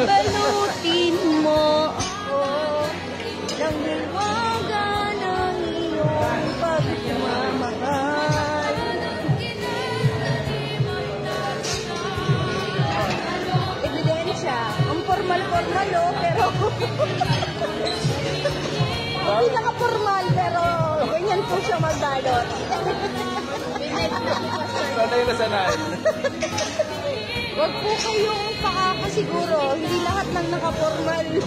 Balutin mo ako ng hiwaga ng iyong pagmamahal. Ebidensya, ang formal-formal pero hindi naka-formal pero ganyan po siya magbalot. Sanay na sanay. Wag po kayong pakakasiguro, hindi lahat ng naka-formal.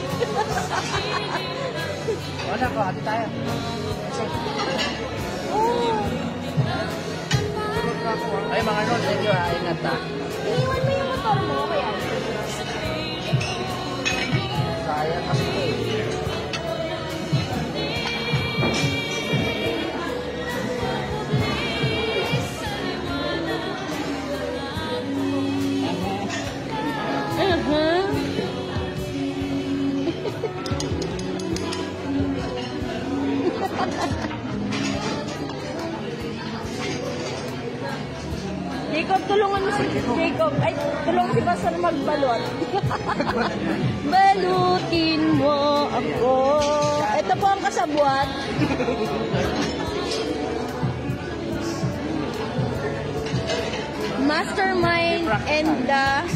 Wala ko, hati tayo. Oh. Ay, mga nun, thank you ha, ingat ha. Iniwan mo yung motor mo, kaya? Sayang kasi ito eh. Jacob, tulungan mo si Jacob. Ay, tulungan si Pastor magbalot. Balutin mo ako. Ito po ang kasabwat. Mastermind and the